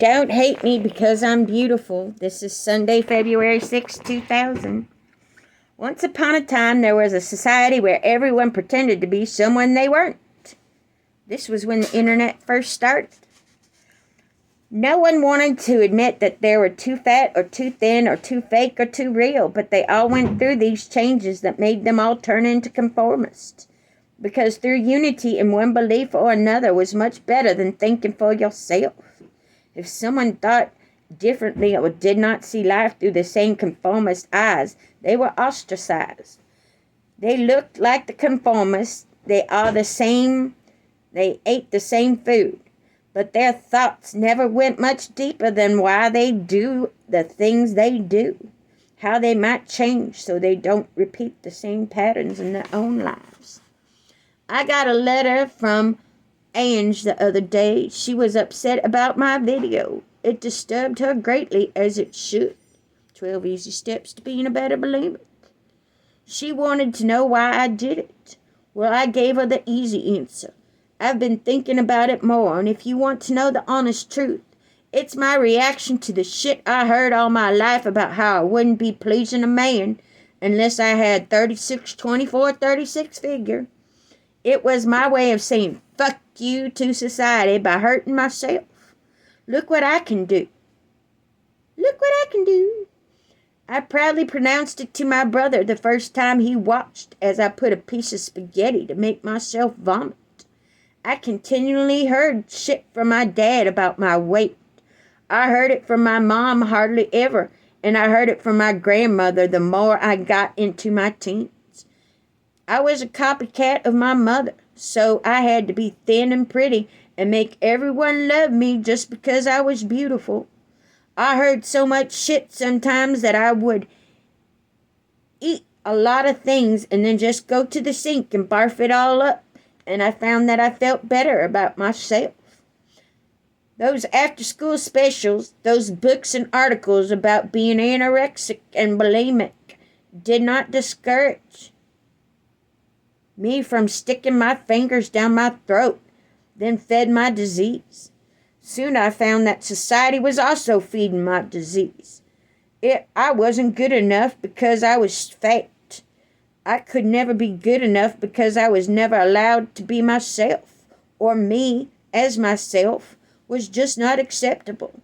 Don't hate me because I'm beautiful. This is Sunday, February 6, 2000. Once upon a time, there was a society where everyone pretended to be someone they weren't. This was when the internet first started. No one wanted to admit that they were too fat or too thin or too fake or too real, but they all went through these changes that made them all turn into conformists. Because through unity in one belief or another was much better than thinking for yourself. If someone thought differently or did not see life through the same conformist eyes, they were ostracized. They looked like the conformists. They are the same. They ate the same food. But their thoughts never went much deeper than why they do the things they do. How they might change so they don't repeat the same patterns in their own lives. I got a letter from Ange the other day. She was upset about my video. It disturbed her greatly, as it should. 12 easy steps to being a better believer. She wanted to know why I did it. Well, I gave her the easy answer. I've been thinking about it more, and if you want to know the honest truth, it's my reaction to the shit I heard all my life about how I wouldn't be pleasing a man unless I had 36, 24, 36 figure. It was my way of saying fuck you to society by hurting myself. Look what I can do. Look what I can do. I proudly pronounced it to my brother the first time he watched as I put a piece of spaghetti to make myself vomit. I continually heard shit from my dad about my weight. I heard it from my mom hardly ever, and I heard it from my grandmother the more I got into my teens. I was a copycat of my mother, so I had to be thin and pretty and make everyone love me just because I was beautiful. I heard so much shit sometimes that I would eat a lot of things and then just go to the sink and barf it all up. And I found that I felt better about myself. Those after-school specials, those books and articles about being anorexic and bulimic did not discourage me from sticking my fingers down my throat, then fed my disease. Soon I found that society was also feeding my disease. I wasn't good enough because I was fat. I could never be good enough because I was never allowed to be myself, or me as myself was just not acceptable.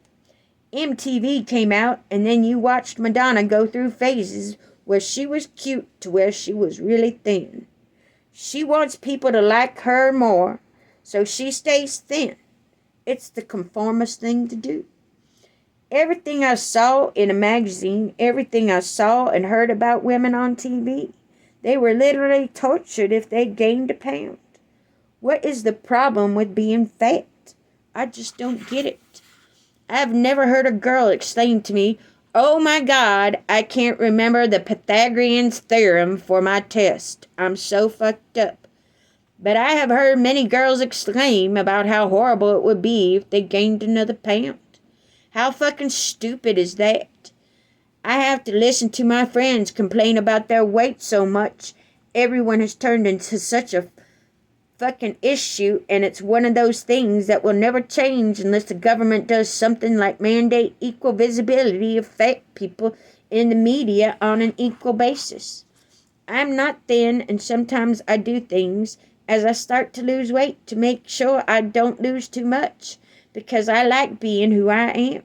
MTV came out, and then you watched Madonna go through phases where she was cute to where she was really thin. She wants people to like her more, so she stays thin. It's the conformist thing to do. Everything I saw in a magazine, everything I saw and heard about women on TV, they were literally tortured if they gained a pound. What is the problem with being fat? I just don't get it. I've never heard a girl exclaim to me, "Oh my God, I can't remember the Pythagorean's theorem for my test. I'm so fucked up." But I have heard many girls exclaim about how horrible it would be if they gained another pound. How fucking stupid is that? I have to listen to my friends complain about their weight so much. Everyone has turned into such a fucking issue, and it's one of those things that will never change unless the government does something like mandate equal visibility of fat people in the media on an equal basis. I'm not thin, and sometimes I do things as I start to lose weight to make sure I don't lose too much, because I like being who I am.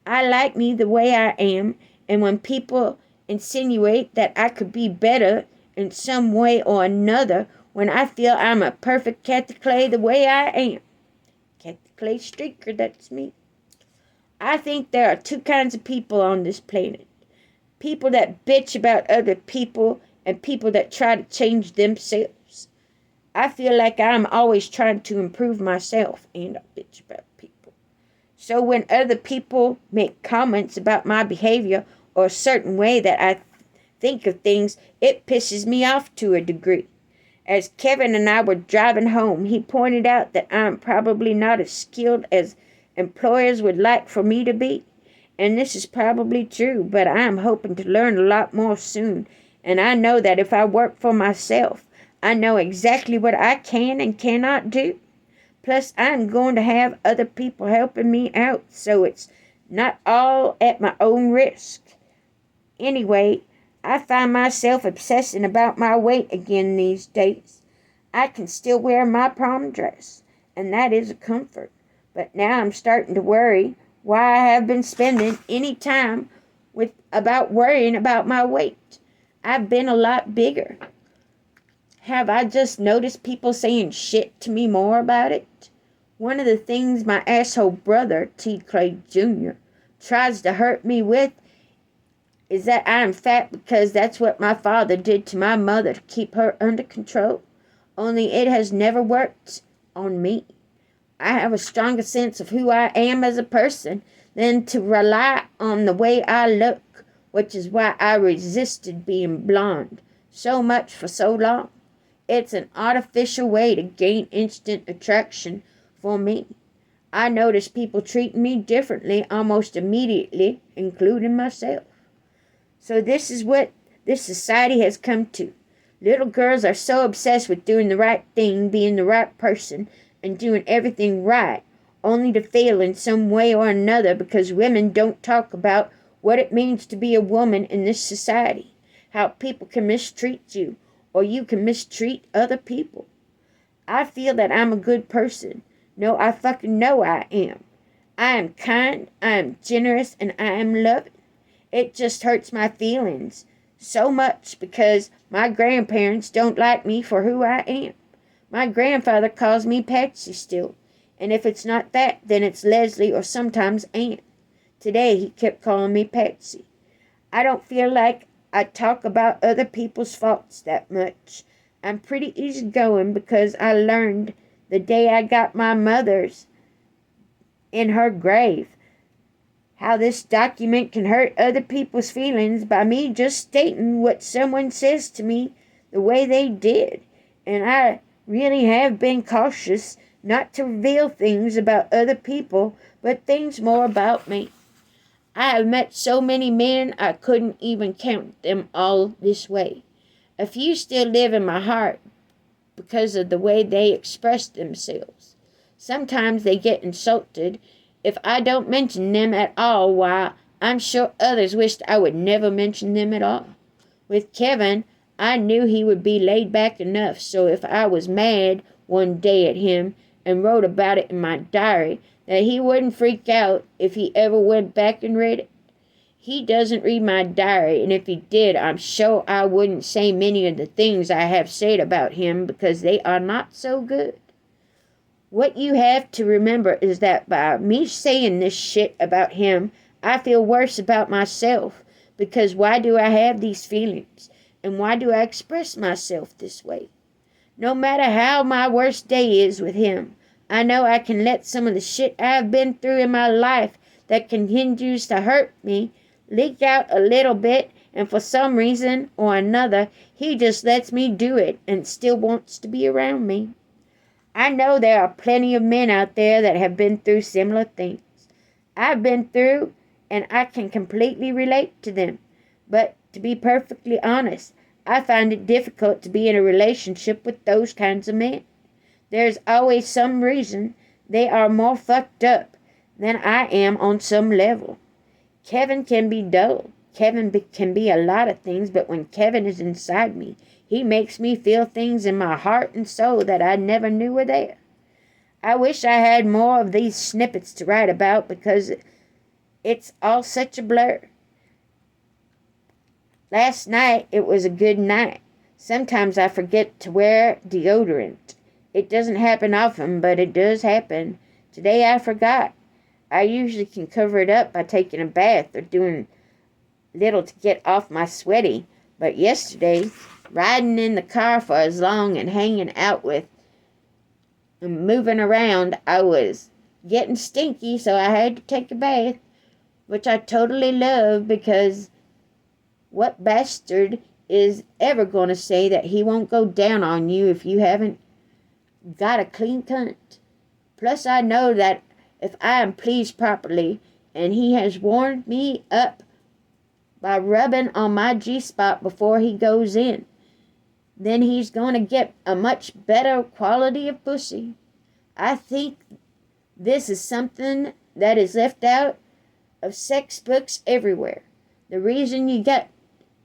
I like me the way I am, and when people insinuate that I could be better in some way or another, when I feel I'm a perfect Kathy Clay the way I am. Kathy Clay Streaker, that's me. I think there are two kinds of people on this planet. People that bitch about other people and people that try to change themselves. I feel like I'm always trying to improve myself, and I bitch about people. So when other people make comments about my behavior or a certain way that I think of things, it pisses me off to a degree. As Kevin and I were driving home, he pointed out that I'm probably not as skilled as employers would like for me to be. And this is probably true, but I am hoping to learn a lot more soon. And I know that if I work for myself, I know exactly what I can and cannot do. Plus, I'm going to have other people helping me out, so it's not all at my own risk. Anyway, I find myself obsessing about my weight again these days. I can still wear my prom dress, and that is a comfort. But now I'm starting to worry why I have been spending any time with about worrying about my weight. I've been a lot bigger. Have I just noticed people saying shit to me more about it? One of the things my asshole brother, T. Clay Jr., tries to hurt me with is that I'm fat because that's what my father did to my mother to keep her under control. Only it has never worked on me. I have a stronger sense of who I am as a person than to rely on the way I look, which is why I resisted being blonde so much for so long. It's an artificial way to gain instant attraction for me. I notice people treating me differently almost immediately, including myself. So this is what this society has come to. Little girls are so obsessed with doing the right thing, being the right person, and doing everything right, only to fail in some way or another because women don't talk about what it means to be a woman in this society, how people can mistreat you, or you can mistreat other people. I feel that I'm a good person. No, I fucking know I am. I am kind, I am generous, and I am loving. It just hurts my feelings so much because my grandparents don't like me for who I am. My grandfather calls me Patsy still, and if it's not that, then it's Leslie or sometimes Aunt. Today he kept calling me Patsy. I don't feel like I talk about other people's faults that much. I'm pretty easygoing because I learned the day I got my mother's in her grave how this document can hurt other people's feelings by me just stating what someone says to me the way they did. And I really have been cautious not to reveal things about other people, but things more about me. I have met so many men I couldn't even count them all this way. A few still live in my heart because of the way they express themselves. Sometimes they get insulted if I don't mention them at all, while I'm sure others wished I would never mention them at all. With Kevin, I knew he would be laid back enough, so if I was mad one day at him and wrote about it in my diary, that he wouldn't freak out if he ever went back and read it. He doesn't read my diary, and if he did, I'm sure I wouldn't say many of the things I have said about him because they are not so good. What you have to remember is that by me saying this shit about him, I feel worse about myself, because why do I have these feelings? And why do I express myself this way? No matter how my worst day is with him, I know I can let some of the shit I've been through in my life that continues to hurt me leak out a little bit, and for some reason or another, he just lets me do it and still wants to be around me. I know there are plenty of men out there that have been through similar things. I've been through, and I can completely relate to them. But to be perfectly honest, I find it difficult to be in a relationship with those kinds of men. There's always some reason they are more fucked up than I am on some level. Kevin can be dull. Kevin can be a lot of things, but when Kevin is inside me, he makes me feel things in my heart and soul that I never knew were there. I wish I had more of these snippets to write about because it's all such a blur. Last night, it was a good night. Sometimes I forget to wear deodorant. It doesn't happen often, but it does happen. Today I forgot. I usually can cover it up by taking a bath or doing little to get off my sweaty. But yesterday, riding in the car for as long and hanging out with and moving around, I was getting stinky, so I had to take a bath, which I totally love because what bastard is ever going to say that he won't go down on you if you haven't got a clean cunt? Plus, I know that if I am pleased properly, and he has warmed me up by rubbing on my G-spot before he goes in, then he's going to get a much better quality of pussy. I think this is something that is left out of sex books everywhere. The reason you get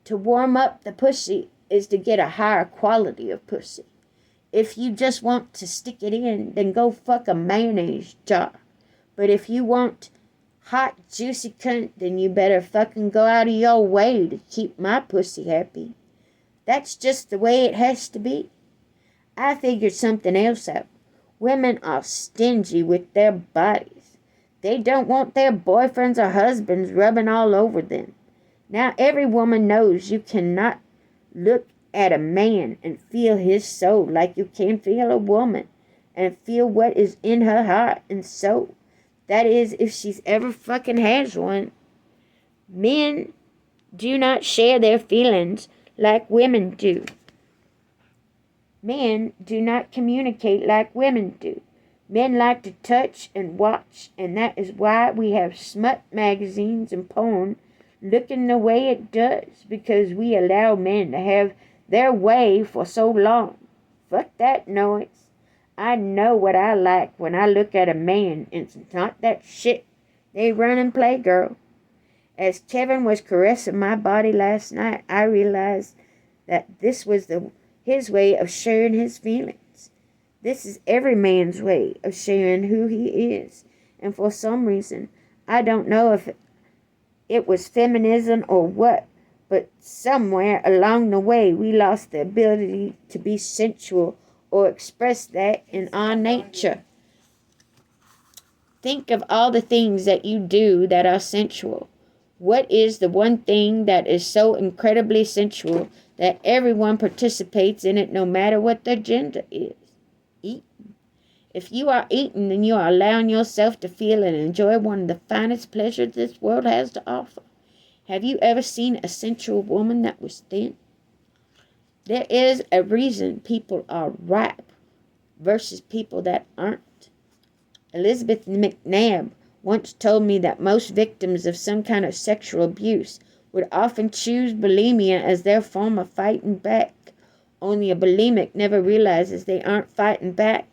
to warm up the pussy is to get a higher quality of pussy. If you just want to stick it in, then go fuck a mayonnaise jar. But if you want hot, juicy cunt, then you better fucking go out of your way to keep my pussy happy. That's just the way it has to be. I figured something else out. Women are stingy with their bodies. They don't want their boyfriends or husbands rubbing all over them. Now every woman knows you cannot look at a man and feel his soul like you can feel a woman and feel what is in her heart and soul. That is, if she's ever fucking has one. Men do not share their feelings like women do. Men do not communicate like women do. Men like to touch and watch, and that is why we have smut magazines and porn looking the way it does, because we allow men to have their way for so long. Fuck that noise. I know what I like when I look at a man, and it's not that shit they run and play, girl. As Kevin was caressing my body last night, I realized that this was his way of sharing his feelings. This is every man's way of sharing who he is. And for some reason, I don't know if it was feminism or what, but somewhere along the way we lost the ability to be sensual or express that in our nature. Think of all the things that you do that are sensual. What is the one thing that is so incredibly sensual that everyone participates in it no matter what their gender is? Eating. If you are eating, then you are allowing yourself to feel and enjoy one of the finest pleasures this world has to offer. Have you ever seen a sensual woman that was thin? There is a reason people are ripe versus people that aren't. Elizabeth McNabb once told me that most victims of some kind of sexual abuse would often choose bulimia as their form of fighting back. Only a bulimic never realizes they aren't fighting back.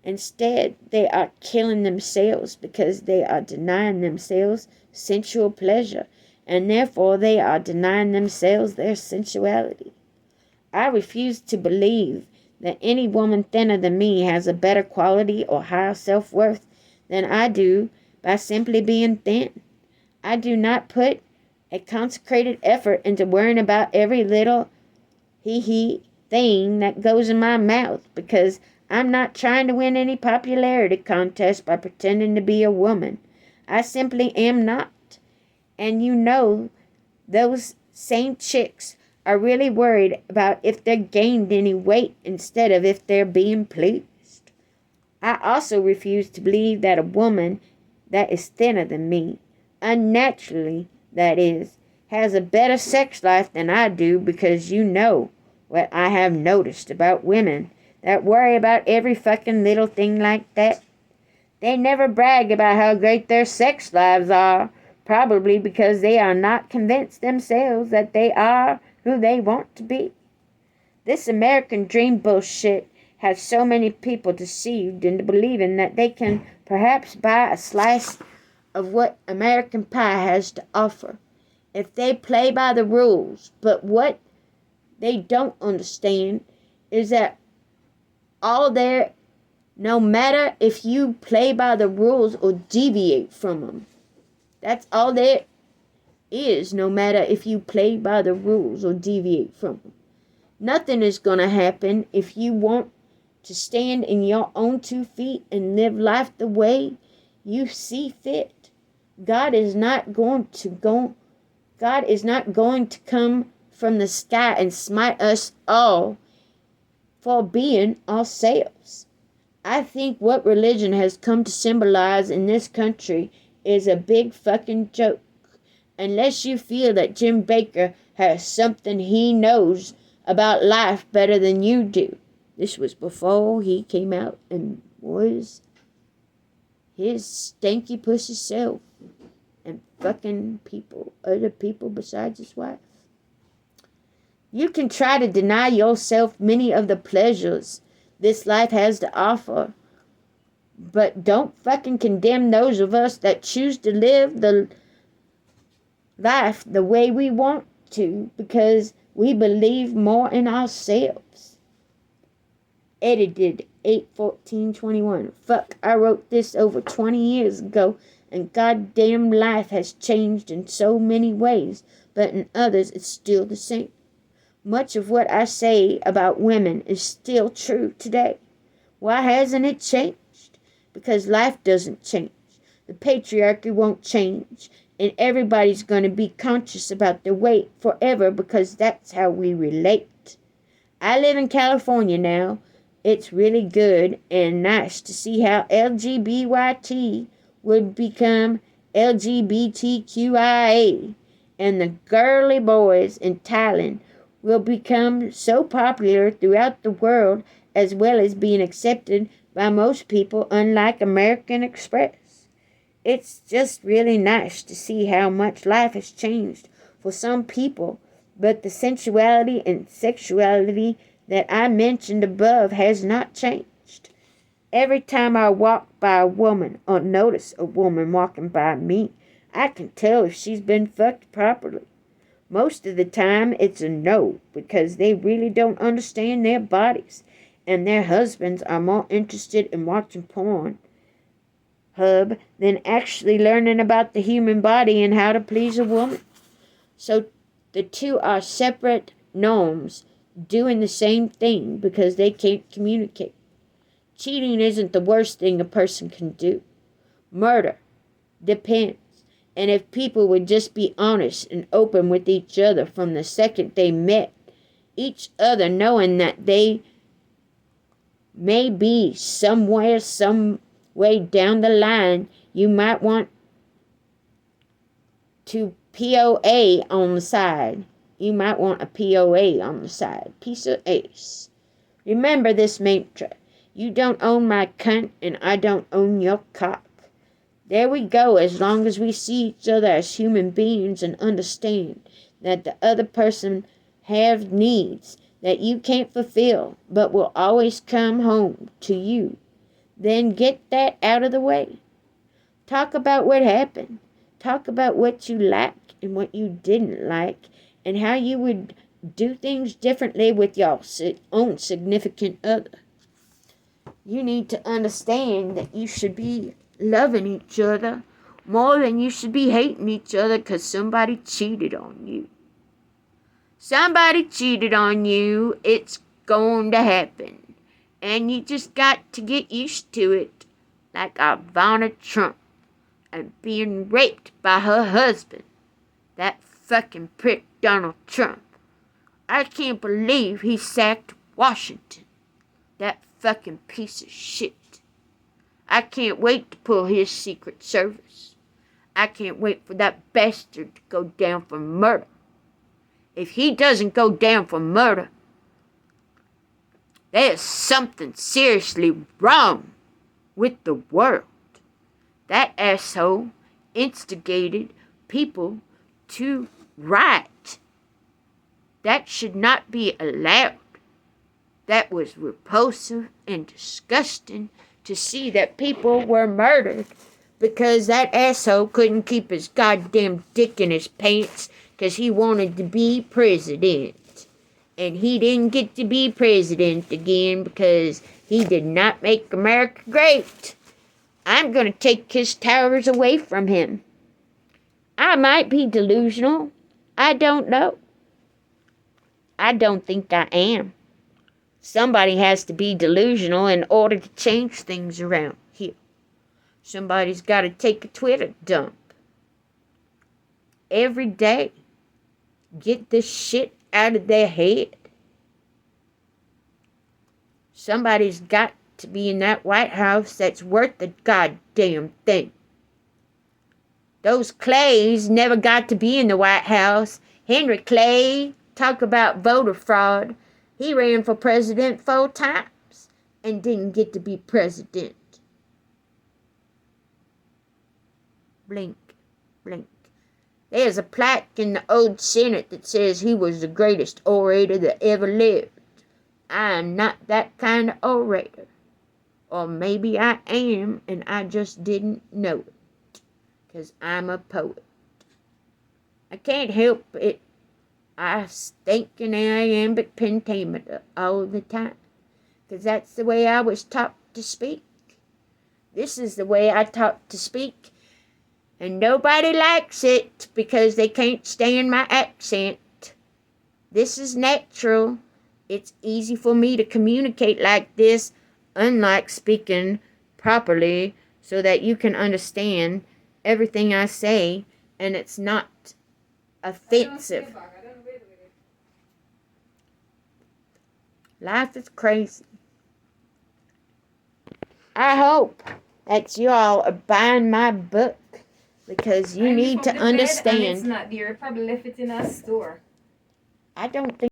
Instead, they are killing themselves because they are denying themselves sensual pleasure, and therefore they are denying themselves their sensuality. I refuse to believe that any woman thinner than me has a better quality or higher self-worth than I do by simply being thin. I do not put a consecrated effort into worrying about every little thing that goes in my mouth, because I'm not trying to win any popularity contest by pretending to be a woman. I simply am not. And you know, those same chicks are really worried about if they gained any weight instead of if they're being pleased. I also refuse to believe that a woman that is thinner than me, unnaturally that is, has a better sex life than I do, because you know what I have noticed about women that worry about every fucking little thing like that. They never brag about how great their sex lives are, probably because they are not convinced themselves that they are who they want to be. This American dream bullshit has so many people deceived into believing that they can perhaps buy a slice of what American pie has to offer if they play by the rules. But what they don't understand is that no matter if you play by the rules or deviate from them, that's all there is, no matter if you play by the rules or deviate from them. Nothing is going to happen if you want to stand in your own 2 feet and live life the way you see fit. God is not going to come from the sky and smite us all for being ourselves. I think what religion has come to symbolize in this country is a big fucking joke. Unless you feel that Jim Bakker has something he knows about life better than you do. This was before he came out and was his stanky pussy self and fucking other people besides his wife. You can try to deny yourself many of the pleasures this life has to offer But don't fucking condemn those of us that choose to live the life the way we want to because we believe more in ourselves. Edited 8/14/21. Fuck, I wrote this over 20 years ago, and goddamn life has changed in so many ways, but in others it's still the same. Much of what I say about women is still true today. Why hasn't it changed? Because life doesn't change. The patriarchy won't change, and everybody's going to be conscious about their weight forever because that's how we relate. I live in California now. It's really good and nice to see how LGBT would become LGBTQIA, and the girly boys in Thailand will become so popular throughout the world as well as being accepted by most people, unlike American Express. It's just really nice to see how much life has changed for some people, but the sensuality and sexuality that I mentioned above has not changed. Every time I walk by a woman or notice a woman walking by me, I can tell if she's been fucked properly. Most of the time it's a no, because they really don't understand their bodies, and their husbands are more interested in watching porn hub than actually learning about the human body and how to please a woman. So the two are separate gnomes doing the same thing because they can't communicate. Cheating isn't the worst thing a person can do. Murder depends. And if people would just be honest and open with each other from the second they met each other, knowing that they may be somewhere, some way down the line, you might want to POA on the side. You might want a POA on the side. Piece of ace. Remember this mantra. You don't own my cunt, and I don't own your cock. There we go, as long as we see each other as human beings and understand that the other person have needs that you can't fulfill, but will always come home to you. Then get that out of the way. Talk about what happened. Talk about what you liked and what you didn't like, and how you would do things differently with your own significant other. You need to understand that you should be loving each other more than you should be hating each other because somebody cheated on you. Somebody cheated on you. It's going to happen. And you just got to get used to it, like Ivana Trump and being raped by her husband, that fucking prick Donald Trump. I can't believe he sacked Washington, that fucking piece of shit. I can't wait to pull his Secret Service. I can't wait for that bastard to go down for murder. If he doesn't go down for murder, there's something seriously wrong with the world. That asshole instigated people to riot. That should not be allowed. That was repulsive and disgusting to see that people were murdered because that asshole couldn't keep his goddamn dick in his pants because he wanted to be president. And he didn't get to be president again because he did not make America great. I'm going to take his towers away from him. I might be delusional. I don't know. I don't think I am. Somebody has to be delusional in order to change things around here. Somebody's got to take a Twitter dump. Every day. Get this shit out of their head. Somebody's got to be in that White House that's worth the goddamn thing. Those Clays never got to be in the White House. Henry Clay, talk about voter fraud. He ran for president 4 times and didn't get to be president. Blink, blink. There's a plaque in the old Senate that says he was the greatest orator that ever lived. I am not that kind of orator. Or maybe I am, and I just didn't know it. 'Cause I'm a poet. I can't help it. I stinking iambic pentameter all the time. 'Cause that's the way I was taught to speak. This is the way I taught to speak. And nobody likes it because they can't stand my accent. This is natural. It's easy for me to communicate like this, unlike speaking properly so that you can understand everything I say and it's not offensive. Life is crazy. I hope that you all are buying my book because you need to understand. It's not there. You probably left it in a store. I don't think